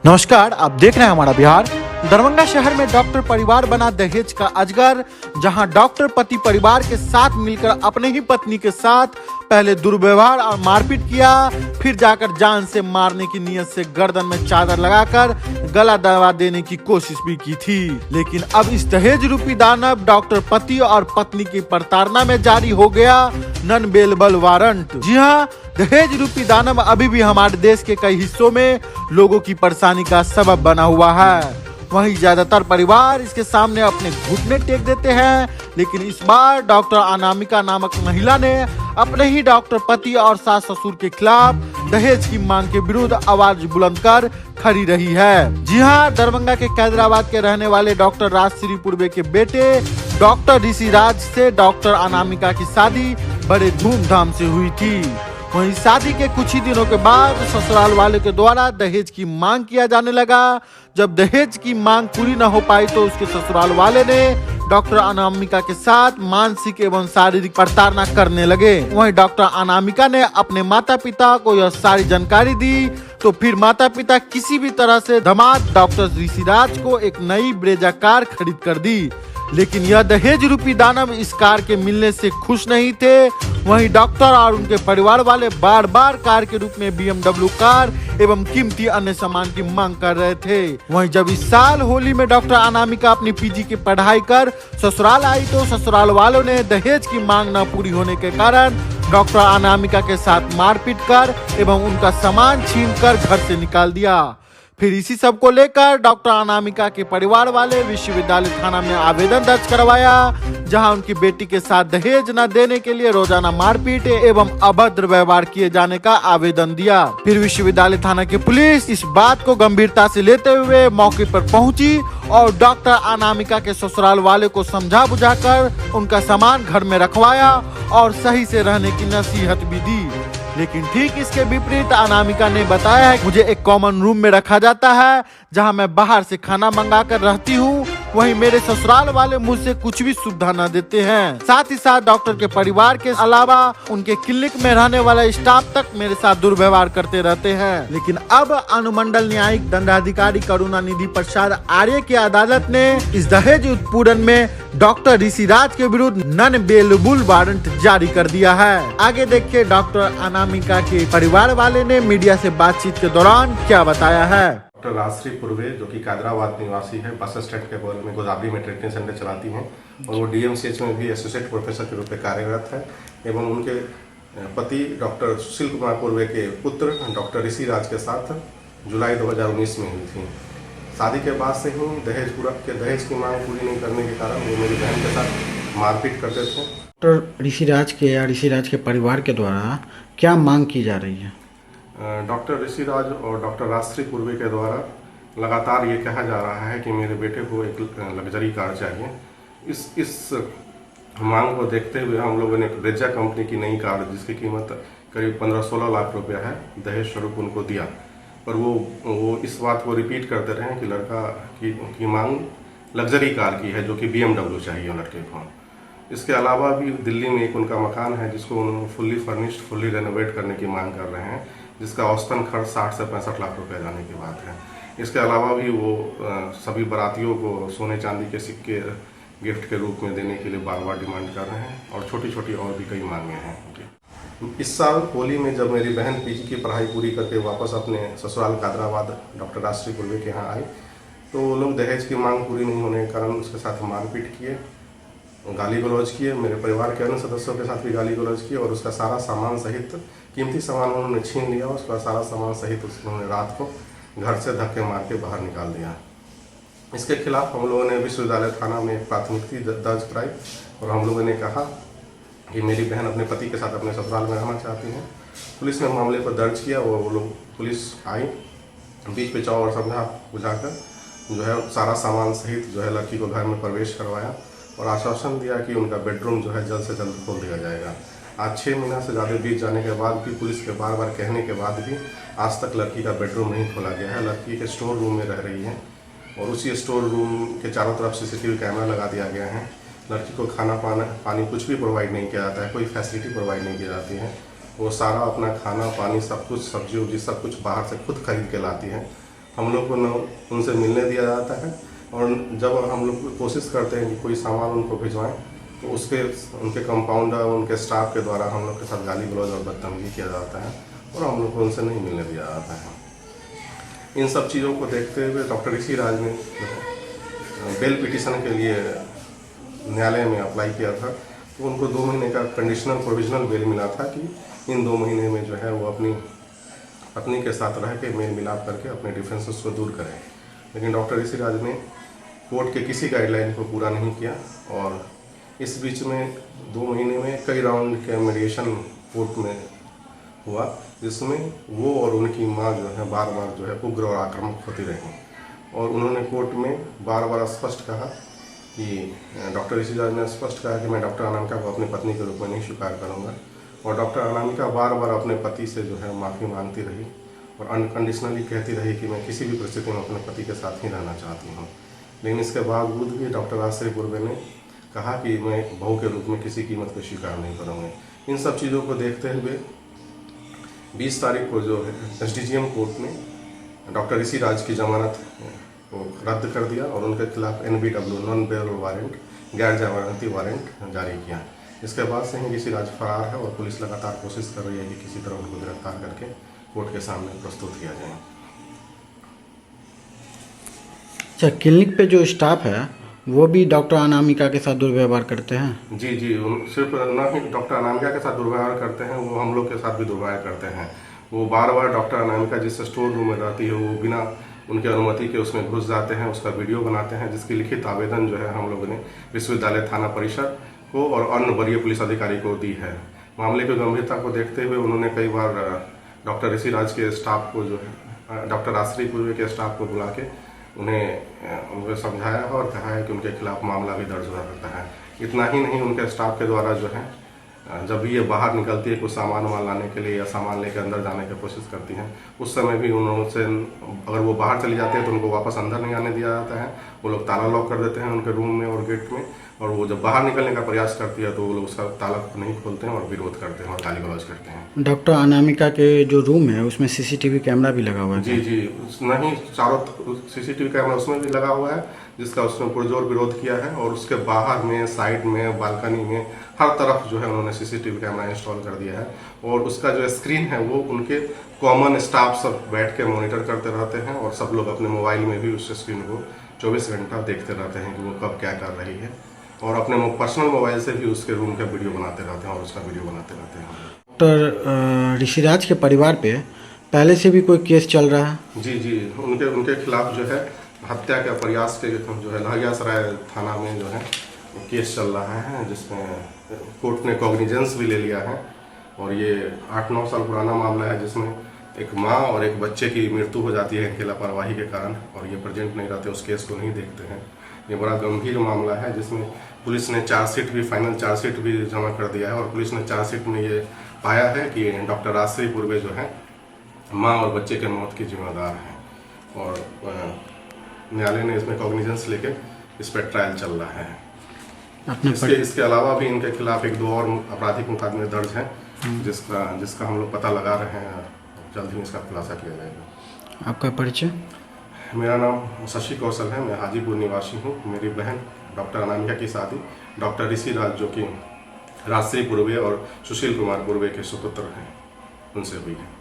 नमस्कार, आप देख रहे हैं हमारा बिहार। दरभंगा शहर में डॉक्टर परिवार बना दहेज का अजगर, जहां डॉक्टर पति परिवार के साथ मिलकर अपने ही पत्नी के साथ पहले दुर्व्यवहार और मारपीट किया, फिर जाकर जान से मारने की नीयत से गर्दन में चादर लगाकर गला दबा देने की कोशिश भी की थी। लेकिन अब इस दहेज रूपी दानव डॉक्टर पति और पत्नी की प्रताड़ना में जारी हो गया नॉन बेलेबल वारंट। जी हाँ, दहेज रूपी दानव अभी भी हमारे देश के कई हिस्सों में लोगों की परेशानी का सबब बना हुआ है। वहीं ज्यादातर परिवार इसके सामने अपने घुटने टेक देते हैं, लेकिन इस बार डॉक्टर अनामिका नामक महिला ने अपने ही डॉक्टर पति और सास ससुर के खिलाफ दहेज की मांग के विरुद्ध आवाज बुलंद कर खड़ी रही है। जी हाँ, दरभंगा के कैदराबाद के रहने वाले डॉक्टर राजश्री पूर्वे के बेटे डॉक्टर ऋषि राज से डॉक्टर अनामिका की शादी बड़े धूमधाम से हुई थी। वहीं शादी के कुछ ही दिनों के बाद ससुराल वाले के द्वारा दहेज की मांग किया जाने लगा। जब दहेज की मांग पूरी न हो पाई तो उसके ससुराल वाले ने डॉक्टर अनामिका के साथ मानसिक एवं शारीरिक प्रताड़ना करने लगे। वहीं डॉक्टर अनामिका ने अपने माता पिता को यह सारी जानकारी दी, तो फिर माता पिता किसी भी तरह से दामाद डॉक्टर ऋषि राज को एक नई ब्रेजा कार खरीद कर दी। लेकिन यह दहेज रूपी दानव इस कार के मिलने से खुश नहीं थे। वहीं डॉक्टर और उनके परिवार वाले बार बार कार के रूप में BMW कार एवं कीमती अन्य सामान की मांग कर रहे थे। वहीं जब इस साल होली में डॉक्टर अनामिका अपनी PG की पढ़ाई कर ससुराल आई तो ससुराल वालों ने दहेज की मांग न पूरी होने के कारण डॉक्टर अनामिका के साथ मारपीट कर एवं उनका सामान छीन कर घर से निकाल दिया। फिर इसी सब को लेकर डॉक्टर अनामिका के परिवार वाले विश्वविद्यालय थाना में आवेदन दर्ज करवाया, जहां उनकी बेटी के साथ दहेज न देने के लिए रोजाना मारपीट एवं अभद्र व्यवहार किए जाने का आवेदन दिया। फिर विश्वविद्यालय थाना की पुलिस इस बात को गंभीरता से लेते हुए मौके पर पहुंची और डॉक्टर अनामिका के ससुराल वाले को समझा बुझाकर उनका सामान घर में रखवाया और सही से रहने की नसीहत भी दी। लेकिन ठीक इसके विपरीत अनामिका ने बताया है, मुझे एक कॉमन रूम में रखा जाता है जहां मैं बाहर से खाना मंगा कर रहती हूं। वहीं मेरे ससुराल वाले मुझसे कुछ भी सुविधा न देते हैं। साथ ही साथ डॉक्टर के परिवार के अलावा उनके क्लिनिक में रहने वाला स्टाफ तक मेरे साथ दुर्व्यवहार करते रहते हैं। लेकिन अब अनुमंडल न्यायिक दंडाधिकारी करुणानिधि प्रसाद आर्य की अदालत ने इस दहेज उत्पीड़न में डॉक्टर ऋषि राज के विरुद्ध नॉन बेलेबल वारंट जारी कर दिया है। आगे देखिए डॉक्टर अनामिका के परिवार वाले ने मीडिया से बातचीत के दौरान क्या बताया है। डॉक्टर राजश्री पूर्वे जो कि कैदराबाद निवासी है, बस स्टैंड के बगल में गोदावरी में ट्रीटमेंट सेंटर चलाती हैं और वो DMCH में भी एसोसिएट प्रोफेसर के रूप में कार्यरत है। एवं उनके पति डॉक्टर सुशील कुमार पूर्वे के पुत्र डॉक्टर ऋषि राज के साथ जुलाई 2019 में हुई थी। शादी के बाद से ही दहेज की मांग पूरी नहीं करने के कारण वो मेरी बहन के साथ मारपीट करते थे। डॉक्टर ऋषि राज के या ऋषि राज के परिवार के द्वारा क्या मांग की जा रही है? डॉक्टर ऋषि राज और डॉक्टर राजश्री पूर्वे के द्वारा लगातार ये कहा जा रहा है कि मेरे बेटे को एक लग्जरी कार चाहिए। इस मांग को देखते हुए हम लोगों ने एक ब्रेजा कंपनी की नई कार जिसकी कीमत करीब 15-16 लाख रुपया है दहेज स्वरूप उनको दिया। पर वो इस बात को रिपीट करते रहे कि लड़का की मांग लग्जरी कार की है जो कि BMW चाहिए लड़के को। इसके अलावा भी दिल्ली में एक उनका मकान है जिसको उन्होंने फुल्ली फर्निश्ड फुल्ली रेनोवेट करने की मांग कर रहे हैं, जिसका औसतन खर्च 60 से 65 लाख रुपए जाने की बात है। इसके अलावा भी वो सभी बारातियों को सोने चांदी के सिक्के गिफ्ट के रूप में देने के लिए बार बार डिमांड कर रहे हैं और छोटी छोटी और भी कई मांगे हैं। इस साल होली में जब मेरी बहन PG की पढ़ाई पूरी करके वापस अपने ससुराल कैदराबाद डॉक्टर राजश्री पूर्वे के यहाँ आई तो वो लोग दहेज की मांग पूरी नहीं होने के कारण उसके साथ मारपीट किए, गाली गलौज किए, मेरे परिवार के अन्य सदस्यों के साथ भी गाली गलौज किए और उसका सारा सामान सहित कीमती सामान उन्होंने छीन लिया। उसका सारा सामान सहित उन्होंने रात को घर से धक्के मार के बाहर निकाल दिया। इसके खिलाफ हम लोगों ने विश्वविद्यालय थाना में प्राथमिकी दर्ज कराई और हम लोगों ने कहा कि मेरी बहन अपने पति के साथ अपने ससुराल में रहना चाहती है। पुलिस ने मामले पर दर्ज किया और वो लोग पुलिस आई, बीच पे चाव और समझा बुझाकर जो है सारा सामान सहित जो है लड़की को घर में प्रवेश करवाया और आश्वासन दिया कि उनका बेडरूम जो है जल्द से जल्द खोल दिया जाएगा। आज 6 महीना से ज़्यादा बीत जाने के बाद भी पुलिस के बार बार कहने के बाद भी आज तक लड़की का बेडरूम नहीं खोला गया है। लड़की के स्टोर रूम में रह रही है और उसी स्टोर रूम के चारों तरफ CCTV कैमरा लगा दिया गया है। लड़की को खाना पानी कुछ भी प्रोवाइड नहीं किया जाता है, कोई फैसिलिटी प्रोवाइड नहीं की जाती है। वो सारा अपना खाना पानी सब कुछ सब्जी उब्जी सब कुछ बाहर से खुद खरीद के लाती है हम लोग को न उनसे मिलने दिया जाता है, और जब हम लोग कोशिश करते हैं कि कोई सामान उनको भिजवाएं तो उसके उनके कंपाउंडर उनके स्टाफ के द्वारा हम लोग के साथ गाली गलौज और बदतमीजी किया जाता है, और हम लोग को उनसे नहीं मिलने दिया जाता है। इन सब चीज़ों को देखते हुए डॉक्टर ऋषि राज ने बेल पिटीशन के लिए न्यायालय में अप्लाई किया था, तो उनको 2 महीने का कंडीशनल प्रोविजनल बेल मिला था कि इन 2 महीने में जो है वो अपनी पत्नी के साथ रह के मेल मिलाप करके अपने डिफरेंसेस को दूर करें। लेकिन डॉक्टर ऋषि राज ने कोर्ट के किसी गाइडलाइन को पूरा नहीं किया, और इस बीच में 2 महीने में कई राउंड के मीडिएशन कोर्ट में हुआ, जिसमें वो और उनकी माँ जो है बार बार जो है उग्र और आक्रामक होती रही, और उन्होंने कोर्ट में बार बार स्पष्ट कहा कि डॉक्टर ऋषि राज ने स्पष्ट कहा कि मैं डॉक्टर अनामिका को अपनी पत्नी के रूप में नहीं स्वीकार करूँगा, और डॉक्टर अनामिका बार बार अपने पति से जो है माफ़ी मांगती रही और अनकंडीशनली कहती रही कि मैं किसी भी परिस्थिति में अपने पति के साथ ही रहना चाहती हूँ। लेकिन इसके बावजूद भी डॉक्टर राजश्री पूर्वे ने कहा कि मैं बहू के रूप में किसी कीमत पर स्वीकार नहीं करूँगी। इन सब चीज़ों को देखते हुए 20 तारीख को जो है SDGM कोर्ट ने डॉक्टर ऋषि राज की जमानत को रद्द कर दिया और उनके खिलाफ NBW नॉन बेल वारंट गैर जमानती वारंट जारी किया। इसके बाद से ही ऋषि राज फरार है, और पुलिस लगातार कोशिश कर रही है कि किसी तरह उनको गिरफ्तार करके कोर्ट के सामने प्रस्तुत किया जाए। अच्छा, क्लिनिक पे जो स्टाफ है वो भी डॉक्टर अनामिका के साथ दुर्व्यवहार करते हैं? जी, सिर्फ न ही डॉक्टर अनामिका के साथ दुर्व्यवहार करते हैं, वो हम लोग के साथ भी दुर्व्यवहार करते हैं। वो बार बार डॉक्टर अनामिका जिस स्टोर रूम में रहती है वो बिना उनकी अनुमति के उसमें घुस जाते हैं, उसका वीडियो बनाते हैं, जिसकी लिखित आवेदन जो है हम लोगों ने विश्वविद्यालय थाना परिषद को और अन्य वरीय पुलिस अधिकारी को दी है। मामले की गंभीरता को देखते हुए उन्होंने कई बार डॉक्टर ऋषि राज के स्टाफ को जो है डॉक्टर राजश्री पूर्वे के स्टाफ को बुला के उनको समझाया और कहा है कि उनके खिलाफ मामला भी दर्ज हुआ करता है। इतना ही नहीं, उनके स्टाफ के द्वारा जो है जब भी ये बाहर निकलती है कुछ सामान लाने के लिए या सामान लेकर अंदर जाने की कोशिश करती हैं, उस समय भी उनसे अगर वो बाहर चली जाती है तो उनको वापस अंदर नहीं आने दिया जाता है। वो लोग ताला लॉक कर देते हैं उनके रूम में और गेट में, और वो जब बाहर निकलने का प्रयास करती है तो वो लोग उसका ताला नहीं खोलते हैं और विरोध करते हैं और गाली गलौज करते हैं। डॉक्टर अनामिका के जो रूम है उसमें CCTV कैमरा भी लगा हुआ है? जी, नहीं, चारों CCTV कैमरा उसमें भी लगा हुआ है, जिसका उसने पुरजोर विरोध किया है, और उसके बाहर में, साइड में, बालकनी में, हर तरफ जो है उन्होंने CCTV कैमरा इंस्टॉल कर दिया है, और उसका जो स्क्रीन है वो उनके कॉमन स्टाफ सब बैठ के मॉनिटर करते रहते हैं, और सब लोग अपने मोबाइल में भी उस स्क्रीन को 24 घंटा देखते रहते हैं कि वो कब क्या कर रही है, और अपने पर्सनल मोबाइल से भी उसके रूम का वीडियो बनाते रहते हैं और उसका वीडियो बनाते रहते हैं। डॉक्टर ऋषि राज के परिवार पे पहले से भी कोई केस चल रहा है? जी, उनके खिलाफ जो है हत्या के प्रयास के जो है लहरियासराय थाना में जो है केस चल रहा है, जिसमें कोर्ट ने कॉग्निजेंस भी ले लिया है, और ये 8-9 साल पुराना मामला है, जिसमें एक माँ और एक बच्चे की मृत्यु हो जाती है इनकी लापरवाही के कारण, और ये प्रेजेंट नहीं रहते, उस केस को नहीं देखते हैं। ये बड़ा गंभीर मामला है, जिसमें पुलिस ने चार्जशीट भी, फाइनल चार्जशीट भी जमा कर दिया है, और पुलिस ने चार्जशीट में ये पाया है कि डॉक्टर राजश्री पूर्वे जो है माँ और बच्चे के मौत की जिम्मेदार है, और न्यायालय ने इसमें कॉग्निजेंस लेके इस पर ट्रायल चल रहा है। इसके अलावा भी इनके खिलाफ 1-2 और आपराधिक मुकदमे दर्ज हैं, जिसका हम लोग पता लगा रहे हैं, जल्द ही इसका खुलासा किया जाएगा। आपका परिचय? मेरा नाम शशि कौशल है, मैं हाजीपुर निवासी हूँ। मेरी बहन डॉक्टर अनामिका की शादी डॉक्टर ऋषि राज, जो कि राजश्री पूर्वे और सुशील कुमार पूर्वे के सुपुत्र हैं, उनसे हुई है।